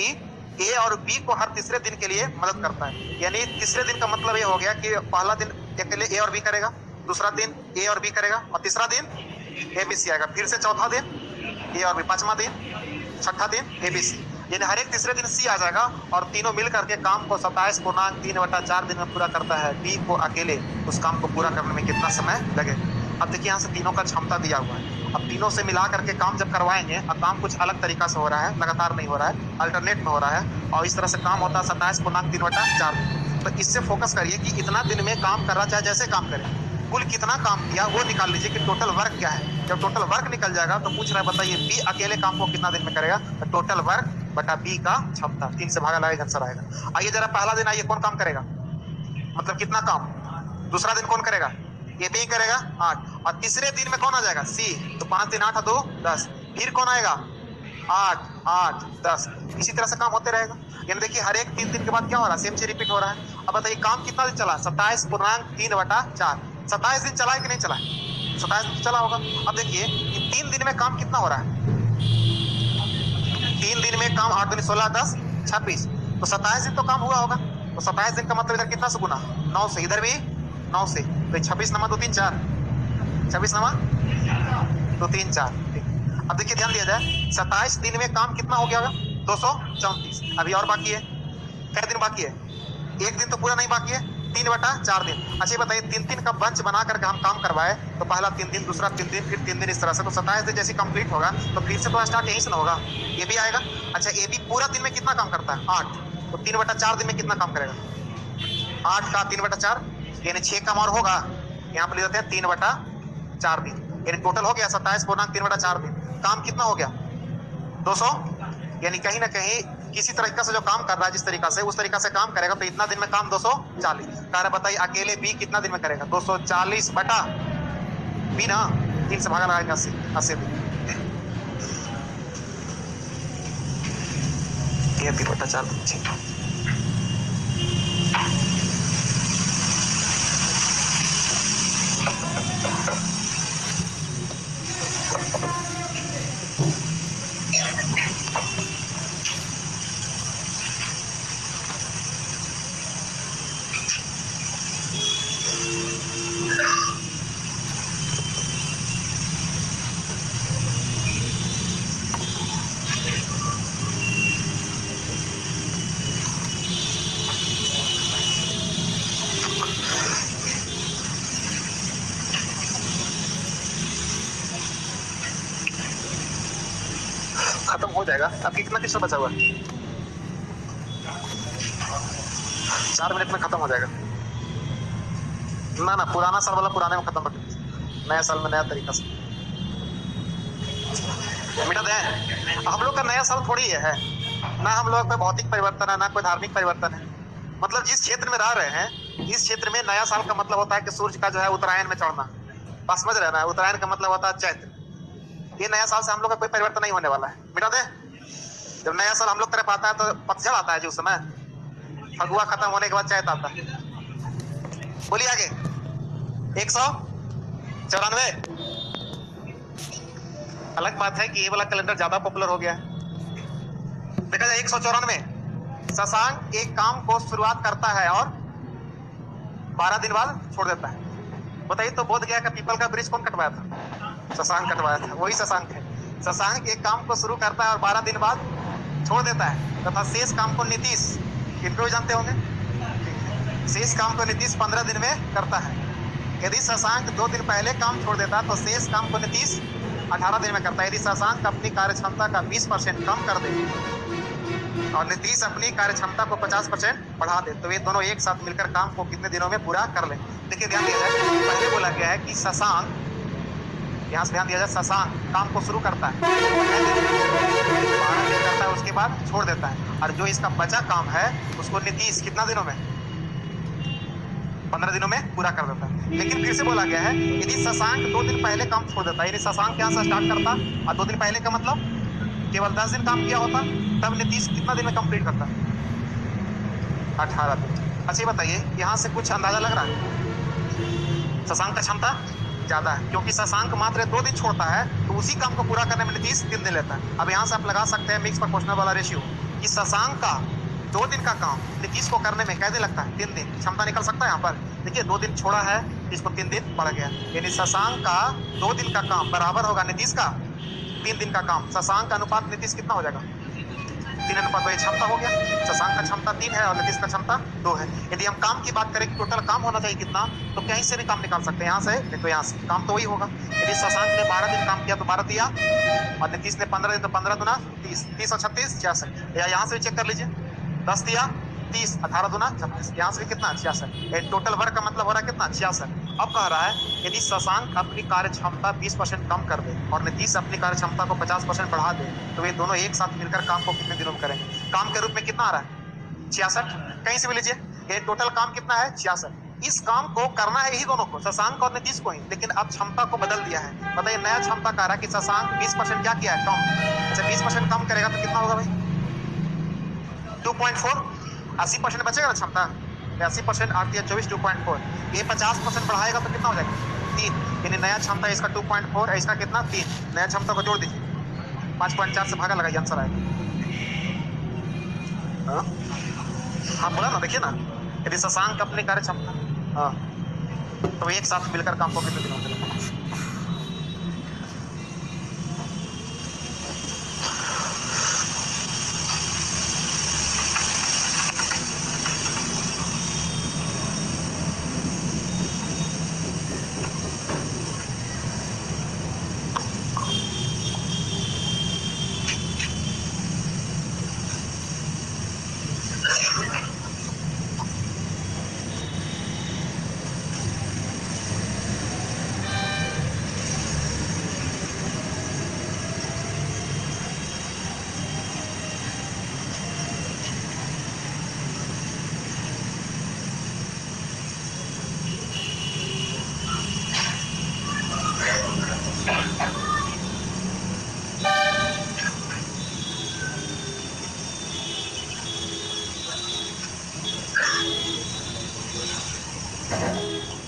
ए और बी को हर तीसरे दिन के लिए मदद करता है। यानी तीसरे दिन का मतलब ये हो गया कि पहला दिन अकेले ए और बी करेगा, दूसरा दिन ए और बी करेगा, और तीसरा दिन ए बी सी आएगा, फिर से चौथा दिन ए और बी, पांचवा दिन, छठा दिन ए बी सी, यानी हर एक तीसरे दिन सी आ जाएगा और तीनों मिल करके काम को 27.3/4 दिन में पूरा करता है। बी को अकेले उस काम को पूरा करने में कितना समय लगे? अब देखिए यहाँ से तीनों का क्षमता दिया हुआ है। अब तीनों से मिला करके काम जब करवाएंगे, अब काम कुछ अलग तरीका से हो रहा है, लगातार नहीं हो रहा है, अल्टरनेट में हो रहा है, और इस तरह से काम होता है 27.3/4 दिन। तो इससे फोकस करिए कि इतना दिन में काम कर रहा, चाहे जैसे काम करे, कुल कितना काम किया वो निकाल लीजिए कि टोटल वर्क क्या है। जब टोटल वर्क निकल जाएगा तो पूछ रहा है बताइए बी अकेले काम को कितना दिन में करेगा, तो टोटल वर्क बटा बी का क्षमता, 3 से भागा लगेगा, आंसर आएगा। आइए जरा पहला दिन आइए, कौन काम करेगा, मतलब कितना काम। दूसरा दिन कौन करेगा? ये बी करेगा 8, और तीसरे दिन में कौन आ जाएगा? सी। तो 5 दिन 8 2 10, फिर कौन आएगा? 8 8 10। इसी तरह से काम होते रहेगा। यानी देखिए हर एक 3 दिन के बाद क्या हो रहा है, सेम चीज रिपीट हो रहा है। अब बताइए काम कितना दिन चला? 27.3/4। 27 दिन चला है कि नहीं चला है? 27 दिन चला होगा। अब देखिए कि 3 दिन में काम कितना हो रहा है? 3 दिन में काम 8 दूनी 16 10 26, तो 27 दिन तो काम हुआ होगा। तो 27 दिन का मतलब इधर कितना से गुना? 9 से, इधर भी 9 से, तो 26 नमा 2 3 4, 26 नमा 2 3 4। अब देखिए ध्यान दिया जाए, 27 दिन में काम कितना हो गया होगा? 234। अभी और बाकी है, कितने दिन बाकी है? एक दिन तो पूरा नहीं बाकी है, 3/4 दिन। अच्छा बताइए 3-3 का बंच बना करके हम काम करवाए, तो पहला 3 दिन, दूसरा 3 दिन, फिर 3 दिन, इस तरह से, तो 27 दिन जैसे कंप्लीट होगा तो फिर से तो स्टार्ट यहीं से ना होगा, ये भी आएगा। अच्छा ए बी पूरा दिन में कितना काम करता है? 8, तो 3/4 दिन में कितना काम करेगा? 8 का 3/4, यानी 6 काम और होगा, यहाँ पर ले जाते हैं 3/4 दिन, यानी टोटल हो गया 27.3/4 दिन। काम कितना हो गया? 200। यानी कहीं ना कहीं किसी तरीका से जो काम कर रहा है, जिस तरीका से, उस तरीका से काम करेगा तो इतना दिन में काम 240। कह बताइए अकेले बी कितना दिन में करेगा? 240 बटा बी ना, 3 से भागा लगाएंगे 80 दिन, ये 3/4 दिन। खत्म हो जाएगा। अब कितना किस्सा बचा हुआ है? 4 मिनट में खत्म हो जाएगा। ना पुराना साल वाला पुराने में खत्म कर, नया साल में नया तरीका से मिटा दे। हम लोग का नया साल थोड़ी है ना, हम लोग का भौतिक परिवर्तन है, ना कोई धार्मिक परिवर्तन है। मतलब जिस क्षेत्र में रह रहे हैं, इस क्षेत्र में नया साल का मतलब होता है कि सूर्य का जो है उत्तरायण में चढ़ना। बस समझ रहे ना, उत्तरायण का मतलब होता है चैत्र। ये नया साल से हम लोग का कोई परिवर्तन नहीं होने वाला है, मिटा दे। जब नया साल हम लोग तरफ आता है तो पतझड़ आता है, जो समय फगुआ खत्म होने के बाद चैत आता है। बोलिए आगे। 194। अलग बात है कि ये वाला कैलेंडर ज्यादा पॉपुलर हो गया है, देखा जाए 194। शशांक एक काम को शुरुआत करता है और 12 दिन बाद छोड़ देता है। बताइए तो बोध गया का पीपल का ब्रिज कौन कटवाया था? शशांक कटवाया था, वही शशांक है। शशांक एक काम को शुरू करता है और 12 दिन बाद छोड़ देता है तथा शेष काम को नीतीश, इनको भी जानते होंगे, शेष काम को नीतीश 15 दिन में करता है। यदि शशांक 2 दिन पहले काम छोड़ देता तो शेष काम को नीतीश 18 दिन में करता है। यदि शशांक अपनी कार्यक्षमता का 20% कम कर दे और नीतीश अपनी कार्यक्षमता को 50% बढ़ा दे तो वे दोनों एक साथ मिलकर काम को कितने दिनों में पूरा कर लें? देखिए ध्यान दिया जाए, पहले बोला गया है कि शशांक, यहाँ से ध्यान दिया जाए, शशांक काम को शुरू करता है 12 दिन करता है, उसके बाद छोड़ देता है, और जो इसका बचा काम है उसको नीतीश कितना दिनों में? 15 दिनों में पूरा कर देता है। लेकिन फिर से बोला गया है यदि शशांक 2 दिन पहले काम छोड़ देता है, यदि शशांक यहाँ से स्टार्ट करता और 2 दिन पहले का मतलब केवल 10 दिन काम किया होता, तब नीतीश कितना दिन में कंप्लीट करता? 18 दिन। अच्छा बताइए, यहाँ से कुछ अंदाजा लग रहा है? शशांक का क्षमता ज्यादा है, क्योंकि शशांक मात्र 2 दिन छोड़ता है तो उसी काम को पूरा करने में नीतीश 3 दिन लेता है। अब यहाँ से आप लगा सकते हैं मिक्स प्रोपोर्शनल वाला रेशियो कि शशांक का 2 दिन का काम नीतीश को करने में कितने दिन लगता है? 3 दिन। क्षमता निकल सकता है यहाँ पर। देखिए 2 दिन छोड़ा है, इसको 3 दिन बढ़ गया, यानी शशांक का 2 दिन का काम बराबर होगा नीतीश का 3 दिन का काम। शशांक का अनुपात नीतीश कितना हो जाएगा? 3 अनुपात 2। क्षमता हो गया। शशांक का क्षमता 3 है और नीतीश का क्षमता 2 है। यदि हम काम की बात करें कि टोटल काम होना चाहिए कितना, तो कहीं से भी काम निकाल सकते हैं, यहाँ से नहीं तो यहाँ से, काम तो वही होगा। यदि शशांक ने 12 दिन काम किया तो 12 दिया, और नीतीश ने 15 दिन तो 15 दुना 30, 30 और 36 66। या यहाँ से भी चेक कर लीजिए, 10 दिया 30, 18 दुना 36, यहाँ से भी कितना? 66। टोटल वर्क का मतलब हो रहा है कितना? 66। अब कह रहा है यदि शशांक अपनी कार्यक्षमता 20% कम कर दे और नीतीश अपनी कार्यक्षमता को 50% बढ़ा दे तो वे दोनों एक साथ मिलकर काम को कितने दिनों में करेंगे? काम के रूप में कितना आ रहा है? 66। कहीं से भी लीजिए, ये टोटल काम कितना है? 66। इस काम को करना है यही दोनों को, शशांक और नीतीश को ही, लेकिन अब क्षमता को बदल दिया है। बताइए नया क्षमता कह रहा है कि शशांक 20% क्या किया है? कम। अच्छा 20% कम करेगा तो कितना होगा भाई? 2.4। 80% बचेगा ना क्षमता? 80% 8 या 24, 2.4। ये 50% बढ़ाएगा तो कितना हो जाएगा? 3। यानी नया क्षमता इसका 2.4 है, इसका कितना? 3। नया क्षमता को जोड़ दीजिए, 5.4 से भागा लगाइए, आंसर आएगा। हाँ बोला ना, देखिए ना, यदि शशांक अपनी कार्य क्षमता, हाँ, तो एक साथ मिलकर काम को कितने दिनों में करेंगे?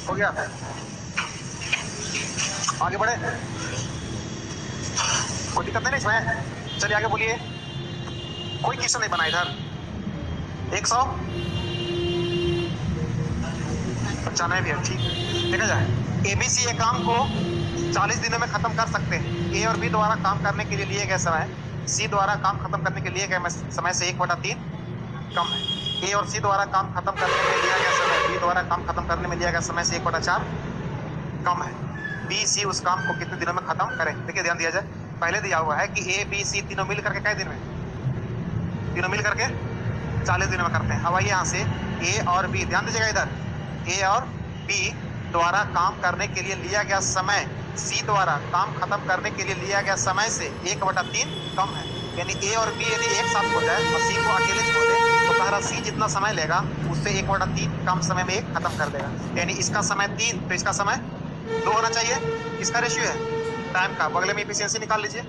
हो गया, आगे बढ़े, कोई दिक्कत नहीं इसमें? चलिए आगे बोलिए। कोई क्वेश्चन नहीं बना इधर। 195 भी है, ठीक। देखा जाए एबीसी ये काम को 40 दिनों में खत्म कर सकते हैं। ए और बी द्वारा काम करने के लिए लिए गए समय सी द्वारा काम खत्म करने के लिए गए समय से 1/3 कम है। ए और सी द्वारा काम खत्म करने में लिया गया समय बी द्वारा काम खत्म करने में लिया गया समय से 1/4 कम है। बी सी उस काम को कितने दिनों में खत्म करें? देखिए ध्यान दिया जाए, पहले दिया हुआ है कि ए बी सी तीनों मिल करके कितने दिन में? तीनों मिल करके 40 दिनों में करते हैं। अब आइए यहाँ से ए और बी, ध्यान दीजिएगा इधर, ए और बी द्वारा काम करने के लिए लिया गया समय सी द्वारा काम खत्म करने के लिए लिया गया समय से 1/3 कम है। यानी ए और बी यदि एक साथ हो जाए और सी को अकेले छोड़ दे तो कह रहा सी जितना समय लेगा उससे 1/3 कम समय में एक खत्म कर देगा। यानी इसका समय 3 तो इसका समय 2 होना चाहिए। इसका रेशियो है टाइम का, बगले में इफिशियंसी निकाल लीजिए,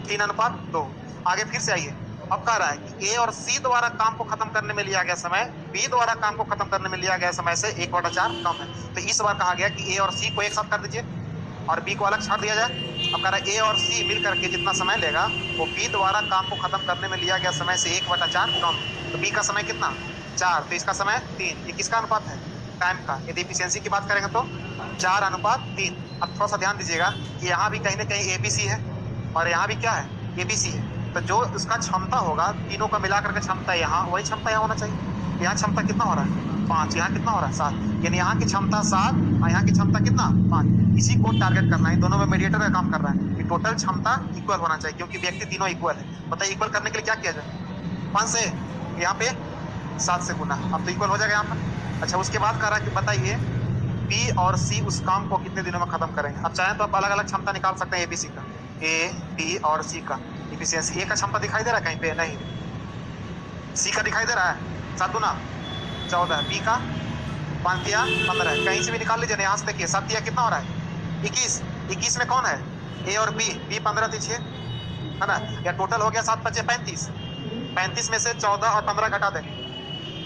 3:2। आगे फिर से आइए, अब कह रहा है कि ए और सी द्वारा काम को खत्म करने में लिया गया समय बी द्वारा काम को खत्म करने में लिया गया समय से 1/4 कम है। तो इस बार कहा गया कि ए और सी को एक साथ कर दीजिए, और बी को अलग छाड़ दिया जाए। अब कह रहा है ए और सी मिल करके जितना समय लेगा वो बी द्वारा काम को खत्म करने में लिया गया समय से 1/4 कम। तो बी का समय कितना 4, तो इसका समय 3। ये किसका अनुपात है टाइम का। यदि एफिशिएंसी की बात करेंगे तो 4:3। अब थोड़ा सा ध्यान दीजिएगा कि यहाँ भी कहीं ना कहीं एबीसी है और यहाँ भी क्या है एबीसी है। तो जो उसका क्षमता होगा तीनों का मिलाकर के क्षमता यहाँ वही क्षमता यहाँ होना चाहिए। यहाँ क्षमता कितना हो रहा है 5, यहाँ कितना हो रहा है 7, यानी यहाँ की क्षमता 7 और यहाँ की क्षमता कितना 5। इसी को टारगेट करना है, दोनों में मीडिएटर का काम कर रहा है कि टोटल क्षमता इक्वल होना चाहिए क्योंकि व्यक्ति तीनों इक्वल है। बताइए इक्वल करने के लिए क्या किया जाए 5 से यहाँ पे 7 से गुना, अब तो इक्वल हो जाएगा यहाँ पर। अच्छा उसके बाद कह रहा है कि बताइए बी और सी उस काम को कितने दिनों में खत्म करेंगे। अब चाहें तो आप अलग अलग क्षमता निकाल सकते हैं एबीसी का, ए बी और सी का एफिशिएंसी। ए का क्षमता दिखाई दे रहा है कहीं पे नहीं, सी का दिखाई दे रहा है 7 गुना 14, बी का 5 या 15, कहीं से भी निकाल लीजिए। यहाँ से देखिए 7 या कितना हो रहा है 21 में कौन है ए और बी 15 थी 6 है ना, या टोटल हो गया 7 5 35 में से 14 और 15 घटा दें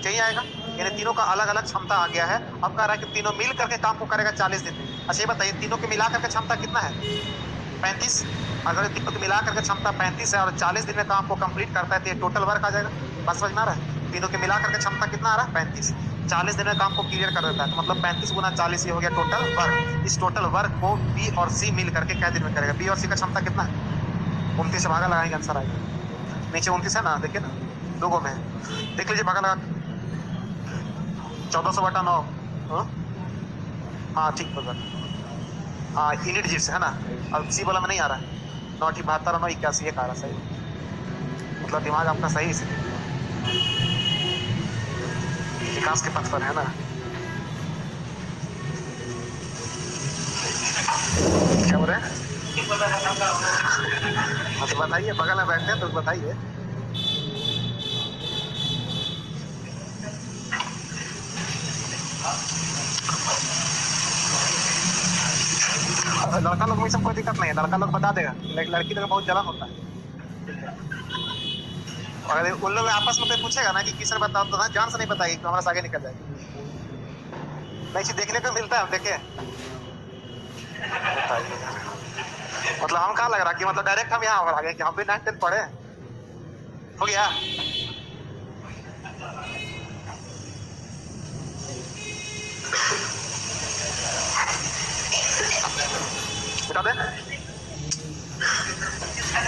चाहिए आएगा, यानी तीनों का अलग अलग क्षमता आ गया है। अब कह रहा है कि तीनों मिल करके काम को करेगा 40 दिन में। अच्छा ये बताइए तीनों के मिला करके क्षमता कितना है 35, अगर तीनों के मिला करके क्षमता 35 है और 40 दिन में काम को कंप्लीट करता है तो ये टोटल वर्क आ जाएगा। बस समझ में आ रहा है, तीनों के मिला करके क्षमता कितना आ रहा है 35, 40 दिन में काम को क्लियर कर देता है, तो मतलब 35 गुना 40 ये हो गया टोटल वर्क। इस टोटल वर्क को बी और सी मिल करके क्या दिन में करेगा। बी और सी का क्षमता कितना है 29 से भागा लगाएंगे आंसर आएगा। नीचे 29 है ना, देखिए ना 2 गो में देख लीजिए भागा लगा 1400/9। हाँ ठीक होगा, हाँ यूनिट जीव से है ना। अब सी वाला में नहीं आ रहा है 9 72 और 9 81 एक आ रहा सही, मतलब दिमाग आपका सही से विकास के पथ पर है ना। क्या बोल रहे हैं तो बताइए, बगल में बैठे हैं तो बताइए। लड़का लोग में सब कोई दिक्कत नहीं है, लड़का लोग बता देगा, लेकिन लड़की लोग बहुत जलन होता है। और अगर उन लोग आपस में कोई पूछेगा ना कि किसने बताओ तो ना जान से नहीं बताएगी तो हमारा आगे निकल जाएगी। नई चीज देखने को मिलता है, हम देखे मतलब हम कहाँ लग रहा कि मतलब डायरेक्ट हम यहाँ आ गए कि हम भी 9th 10th पढ़े हो गया। बता दे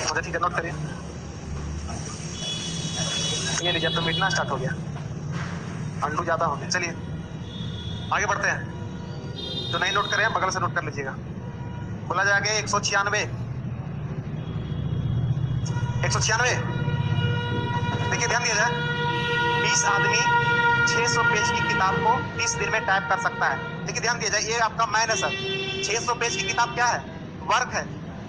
मुझे, ठीक है नोट करिए। ये लीजिए तो मिटना स्टार्ट हो गया, अंडू ज्यादा हो गया। चलिए आगे बढ़ते हैं, जो नहीं नोट करें बगल से नोट कर लीजिएगा। बोला जाएगा 196 देखिए ध्यान दिया जाए 20 आदमी 600 पेज की किताब को 30 दिन में टाइप कर सकता है। देखिए ध्यान दिया जाए ये आपका मैन है सर, 600 पेज की किताब क्या है वर्क है,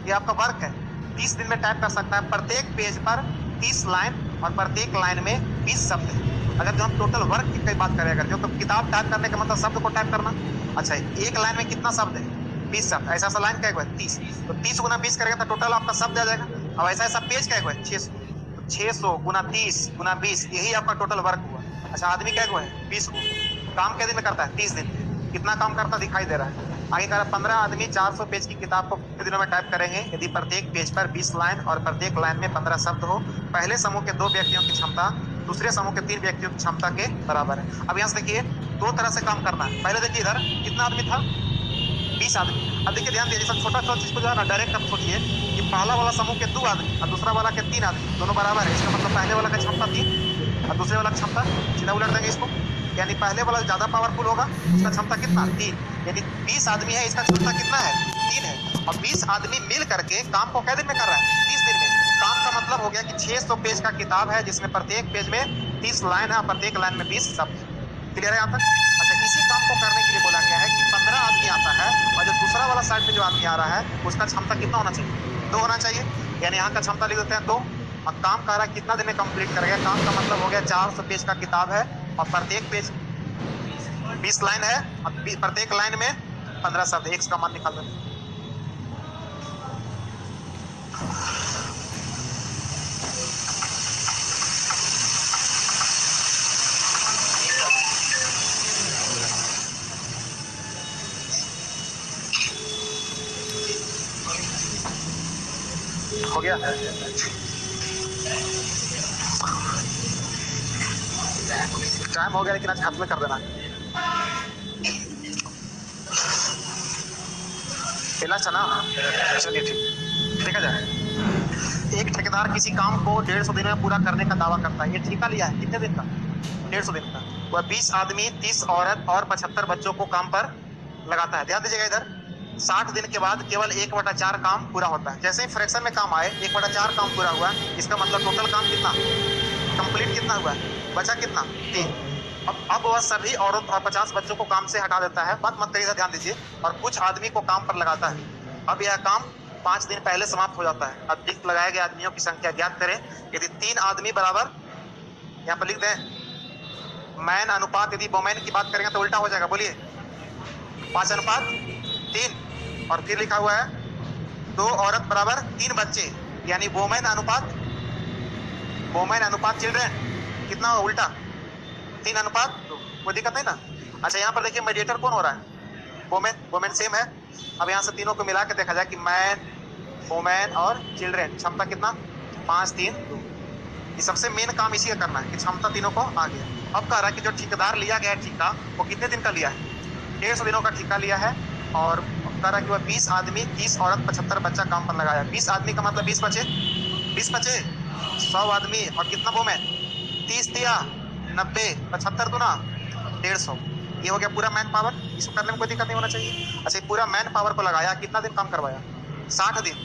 ये आपका वर्क है। 30 दिन में टाइप कर सकता है, प्रत्येक पेज पर 30 लाइन और प्रत्येक लाइन में 20 शब्द है। अगर जो हम टोटल वर्क की बात करें, अगर जो तो किताब टाइप करने का मतलब शब्द को टाइप करना। अच्छा एक लाइन में कितना शब्द है 20 शब्द, ऐसा ऐसा लाइन क्या है 30, तो 30 गुना 20 करेगा तो टोटल आपका शब्द आ जाएगा। अब ऐसा ऐसा पेज क्या है 600, तो 600 गुना 30 गुना 20 यही आपका टोटल वर्क हुआ। अच्छा आदमी क्या है 20 को, काम क्या दिन में करता है 30 दिन में, कितना काम करता दिखाई दे रहा है। आगे कह रहा है 15 आदमी 400 पेज की किताब को कितने दिनों में टाइप करेंगे यदि प्रत्येक पेज पर 20 लाइन और प्रत्येक लाइन में 15 शब्द हो। पहले समूह के 2 व्यक्तियों की क्षमता दूसरे समूह के 3 व्यक्तियों की क्षमता के बराबर है। अब यहाँ से देखिए 2 तरह से काम करना है। पहले देखिए इधर कितना आदमी था 20 आदमी। अब देखिए ध्यान दीजिए सब छोटा छोटा चीज को जो है ना डायरेक्ट आप सोचिए कि पहला वाला समूह के 2 आदमी और दूसरा वाला के 3 आदमी दोनों बराबर है। इसका मतलब पहले वाला का क्षमता 3 और दूसरे वाला क्षमता, सीधा उलट देंगे इसको, यानी पहले वाला ज्यादा पावरफुल होगा उसका क्षमता कितना 3, यानी 20 आदमी है इसका क्षमता कितना है 3 है। और 20 आदमी मिल करके काम को कै दिन में कर रहा है 30 दिन में। काम का मतलब हो गया कि 600 पेज का किताब है जिसमें प्रत्येक पेज में 30 लाइन है और प्रत्येक लाइन में 20 शब्द है। क्लियर है यहाँ तक। अच्छा इसी काम को करने के लिए बोला गया है कि 15 आदमी आता है और जो दूसरा वाला साइड में जो आदमी आ रहा है उसका क्षमता कितना होना चाहिए 2 होना चाहिए, यानी यहाँ का क्षमता लिख देते हैं 2। और काम कर रहा है कितना दिन में कंप्लीट करेगा, काम का मतलब हो गया 400 पेज का किताब है और प्रत्येक पेज 20 लाइन है और प्रत्येक लाइन में 15 शब्द, एक्स का मान निकाल देते हैं। हो गया। टाइम हो गया लेकिन आज खत्म कर देना। ना चलिए ठीक है जाए। एक ठेकेदार किसी काम को 150 दिन में पूरा करने का दावा करता है। ये ठेका लिया है कितने दिन का? 150 दिन का। वह 20 आदमी, 30 औरत और 75 बच्चों को काम पर लगाता है। ध्यान दीजिएगा इधर, 60 दिन के बाद केवल 1/4 काम पूरा होता है। जैसे ही फ्रैक्शन में काम आए 1/4 काम पूरा हुआ, इसका मतलब टोटल काम कितना कंप्लीट कितना हुआ? बचा कितना? 3। अब वह सभी औरत और 50 बच्चों को काम से हटा देता है। बात मत करिए, ध्यान दीजिए। और कुछ आदमी को काम पर लगाता है। अब यह काम 5 दिन पहले समाप्त हो जाता है। अब टिक लगाए गए आदमियों की संख्या ज्ञात करें। यदि 3 आदमी बराबर, यहाँ पर लिख दें मैन अनुपात, यदि वोमेन की बात करेंगे तो उल्टा हो जाएगा। बोलिए 5:3। और फिर लिखा हुआ है 2 औरत बराबर 3 बच्चे, यानी वोमेन अनुपात चिल्ड्रेन कितना हो? उल्टा 3:2। कोई दिक्कत नहीं ना? अच्छा यहाँ पर देखिए मीडिएटर कौन हो रहा है? वोमेन सेम है। अब यहाँ से तीनों को मिला के देखा जाए कि मैन, वोमेन और चिल्ड्रेन, क्षमता कितना? 5, 3, 2। ये सबसे मेन काम इसी का करना है कि क्षमता तीनों को आ गया। अब कह रहा है कि जो ठेकेदार लिया गया ठेका वो कितने दिन का लिया है? 150 दिनों का ठेका लिया है। और कह रहा है कि वह 20 आदमी, 30 औरत, 75 बच्चा काम पर लगाया। 20 आदमी का मतलब 20 बचे, 100 आदमी और कितना वोमेन? 30 दिया 90, 75 दूना 150। ये हो गया पूरा मैन पावर। इसको करने में कोई दिक्कत नहीं होना चाहिए। अच्छा पूरा मैन पावर को लगाया, कितना दिन काम करवाया? 60 दिन।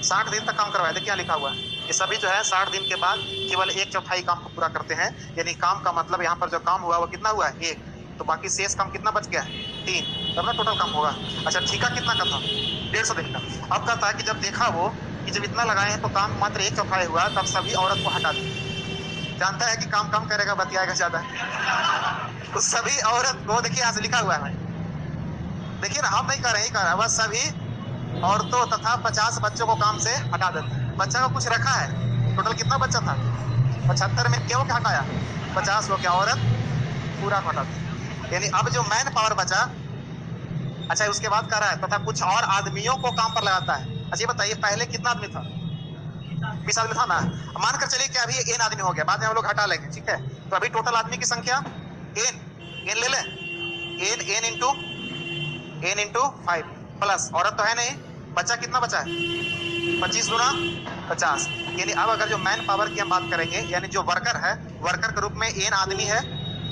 60 दिन तक काम करवाया। देखिए यहाँ लिखा हुआ है ये सभी जो है 60 दिन के बाद केवल 1/4 काम को पूरा करते हैं। यानी काम का मतलब यहाँ पर जो काम हुआ वो कितना हुआ है? 1। तो बाकी शेष काम कितना बच गया? 3। तब ना टोटल काम होगा। अच्छा ठेका कितना का था? 150 दिन का। अब कहता है कि जब देखा वो कि जब इतना लगाए हैं तो काम मात्र 1/4 हुआ, तब सभी औरत को हटा दी। जानता है कि काम कम करेगा, बतियाएगा ज्यादा। तो सभी औरत को, देखिए यहाँ से लिखा हुआ है, देखिए ना, हम नहीं कर रहे हैं, कर रहा है वह सभी औरतों तथा 50 बच्चों को काम से हटा देते हैं। बच्चा का कुछ रखा है? टोटल कितना बच्चा था? 75 में क्यों क्या हटाया? 50 हो गया, औरत पूरा हटा दिया। यानी अब जो मैन पावर बचा, अच्छा उसके बाद कह रहा है तथा कुछ और आदमियों को काम पर लगाता है। अच्छा ये बताइए पहले कितना आदमी था? 20 आदमी था ना। मानकर चलिए कि अभी n आदमी हो गया, बाद में हम लोग हटा लेंगे, ठीक है? तो अभी टोटल आदमी की संख्या n ले लें, n इंटू 5 प्लस औरत तो है नहीं, बच्चा कितना बचा है? 25 गुना 50। यानी अब अगर जो मैन पावर की हम बात करेंगे, यानी जो वर्कर है, वर्कर के रूप में n आदमी है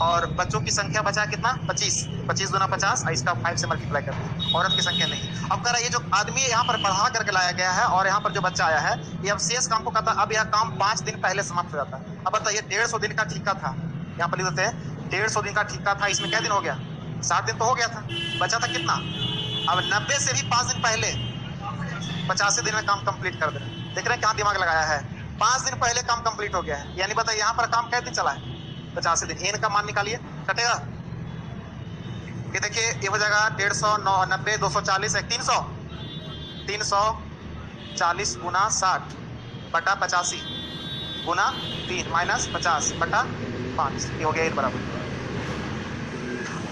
और बच्चों की संख्या बचा है कितना? 25 गुना 50, इसका 5 से मल्टीप्लाई कर दें। औरत की संख्या नहीं। अब कह रहा है ये जो आदमी यहाँ पर बढ़ा करके लाया गया है और यहाँ पर जो बच्चा आया है, ये अब शेष काम को कहता है। अब यह काम 5 दिन पहले समाप्त हो जाता है। अब बताइए 150 दिन का ठेका था, यहाँ पर लिख देते हैं 150 दिन का ठेका था। इसमें क्या दिन हो गया? 7 दिन तो हो गया था, बचा था कितना? अब 90 से भी 5 दिन पहले 85 दिन में काम कंप्लीट कर दे रहे हैं। देख रहे हैं कहाँ दिमाग लगाया है? 5 दिन पहले काम कंप्लीट हो गया है। यानी बताइए यहाँ पर काम कितने दिन चला है? 85 दिन। n का मान निकालिए, कटेगा ये देखिए, ये हो जाएगा 150, 90, 240 है 300। 340 गुना 60 बटा 85 गुना 3 माइनस 50 बटा 5। ये हो गया n बराबर।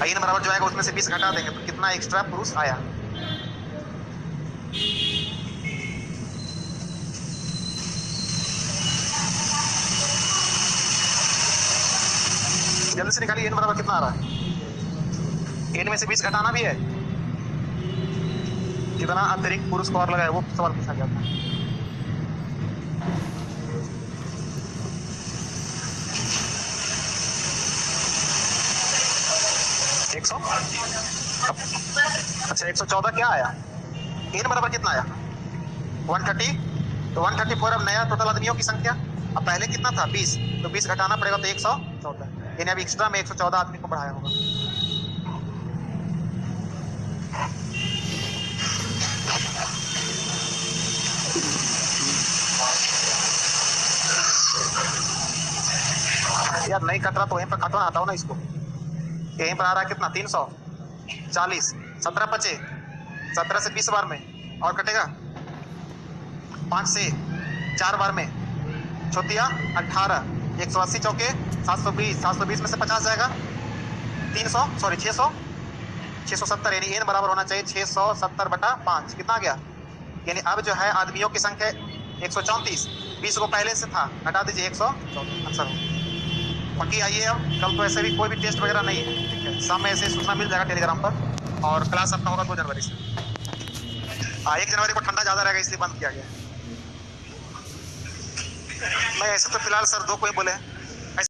n बराबर जो आएगा उसमें से 20 घटा देंगे तो कितना एक्स्ट्रा पुरुष आया? जल्दी से निकालिए n बराबर कितना आ रहा है? n में से 20 घटाना भी है। कितना अतिरिक्त पुरुष को और लगाए वो सवाल पूछा गया था। अच्छा 114 क्या आया? n बराबर कितना आया? 130। तो 134 अब नया टोटल आदमियों की संख्या। अब पहले कितना था? 20। तो 20 घटाना पड़ेगा तो 114। यानी अब एक्स्ट्रा में 114 आदमी को बढ़ाया होगा। यार नहीं कट रहा तो वहीं पर कटवा आता हूँ ना इसको। यहीं पर आ रहा है कितना? 340। 17 बचे, 17 से 20 बार में और कटेगा 5 से 4 बार में, छोटिया 18, 180 चौके 720, 720 में से 50 जाएगा 670। यानी n बराबर होना चाहिए 670 बटा 5। कितना गया? यानी अब जो है आदमियों की संख्या 134, 20 को पहले से था, हटा दीजिए 114 आंसर हो। बाकी आइए, अब कल तो ऐसे भी कोई भी टेस्ट वगैरह नहीं है, ठीक है। शाम में ऐसे सूचना मिल जाएगा टेलीग्राम पर, और क्लास आपका होगा 2 जनवरी से। 1 जनवरी को ठंडा ज़्यादा रहेगा इसलिए बंद किया गया। नहीं, ऐसे तो फिलहाल सर 2 को ही बोले हैं।